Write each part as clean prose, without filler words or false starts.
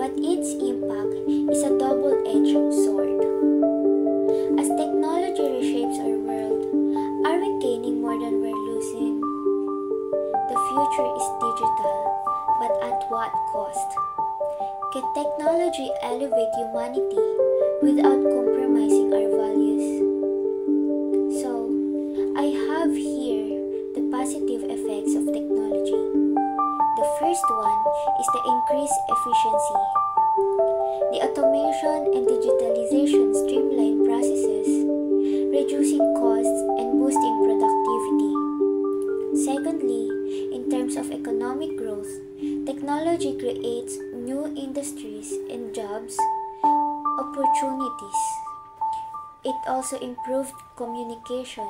but its impact is a double-edged sword. As technology reshapes our world, are we gaining more than we're losing? The future is digital, but at what cost? Can technology elevate humanity without compromising our values? So, I have here the positive effects of technology. The first one is the increased efficiency. The automation and digitalization streamline processes, reducing costs and boosting productivity. Secondly, in terms of economic growth, technology creates new industries and jobs opportunities. It also improved communication.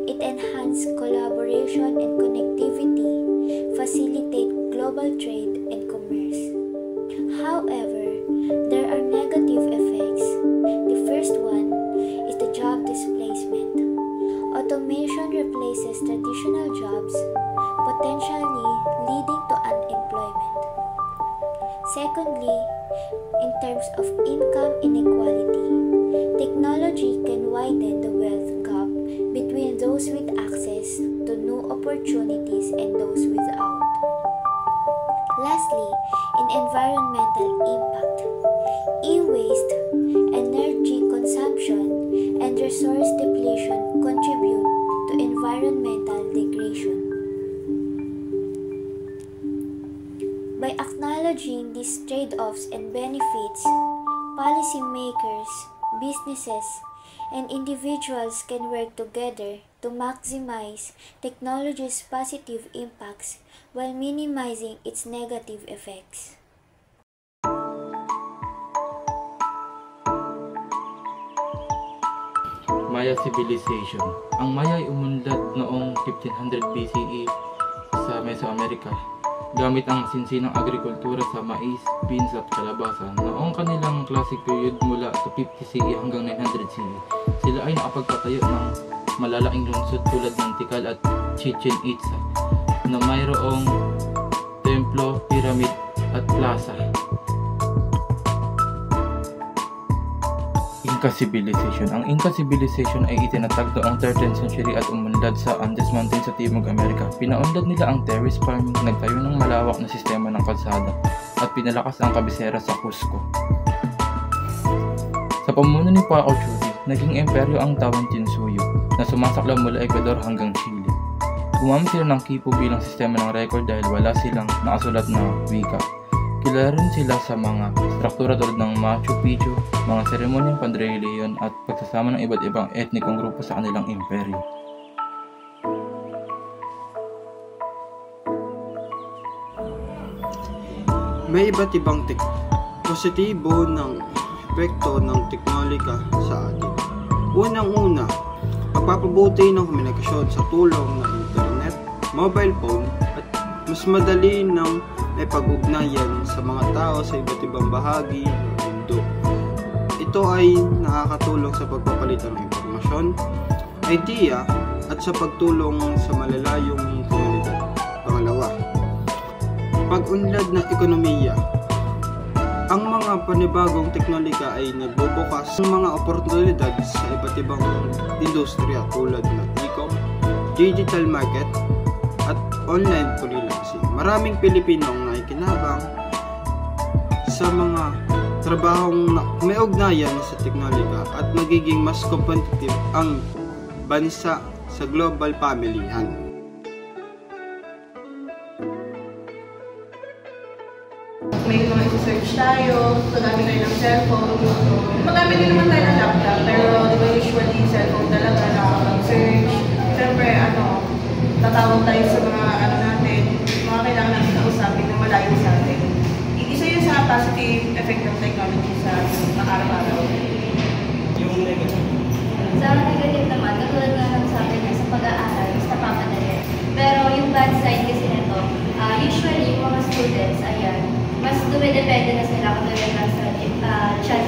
It enhanced collaboration and connectivity, facilitate global trade and commerce. However, there are negative effects. The first one is the job displacement. Automation replaces traditional jobs, potentially leading to unemployment. Secondly, in terms of income inequality, technology can widen the wealth gap between those with access to new opportunities and those without. Lastly, in environmental impact, e-waste, energy consumption, and resource depletion contribute to environmental degradation. By acknowledging these trade-offs and benefits, policymakers, businesses, and individuals can work together to maximize technology's positive impacts while minimizing its negative effects. Maya Civilization. Ang Maya ay umunlad noong 1500 BCE sa Mesoamerica gamit ang sinsinang agrikultura sa mais, beans at kalabasa. Noong kanilang classic period mula sa 50 CE hanggang 900 CE, sila ay nakapagpatayo ng malalaking lungsod tulad ng Tikal at Chichen Itza na mayroong templo, pyramid at plaza. Inca Civilization. Ang Inca Civilization ay itinatag noong 13th century at umunlad sa Andes Mountains sa Timog Amerika. Pinaunlad nila ang terrace farming, nagtayo ng malawak na sistema ng kalsada at pinalakas ang kabisera sa Cusco. Sa pamuno ni Paco Churi, naging imperyo ang Tawantinsuyo na sumasaklaw mula Ecuador hanggang Chile. Gumamit sila ng Quipu bilang sistema ng record dahil wala silang nakasulat na wika. Kilala rin sila sa mga struktura tulad ng Machu Picchu, mga seremonyang panrelihiyon at pagsasama ng iba't ibang etnikong grupo sa kanilang imperyo. May iba't ibang positibo ng epekto ng teknolohiya sa atin. Unang-una, pagpapabuti ng komunikasyon sa tulong ng internet, mobile phone at mas madali ng may pag-ugnayan sa mga tao sa iba't ibang bahagi ng mundo. Ito ay nakakatulong sa pagpapalitan ng impormasyon, idea at sa pagtulong sa malalayong komunidad. Pangalawa, pag-unlad ng ekonomiya. Ang mga panibagong teknolohiya ay nagbubukas ng mga oportunidad sa iba't ibang industriya tulad ng e-com, digital market, at online freelancing. Maraming Pilipino ang naikinabang sa mga trabahong may ugnayan sa teknolohiya at magiging mas competitive ang bansa sa global pamilihan. May mga i-search tayo, magamit tayo ng cellphone. Magamit din naman tayo ng laptop, pero di ba usually cellphone talaga nakakapag-search. Siyempre, tatawag tayo sa mga natin, mga kailangan natin kausapin na malayo sa atin. Isa yun sa positive effect ng technology sa araw-araw. Sa negative naman, katulad nga ng sabi niya sa pag-aaral, mas napapadali. Pero yung bad side kasi nito, usually yung mga students, mas dumidepende na sila katulad ng sa chat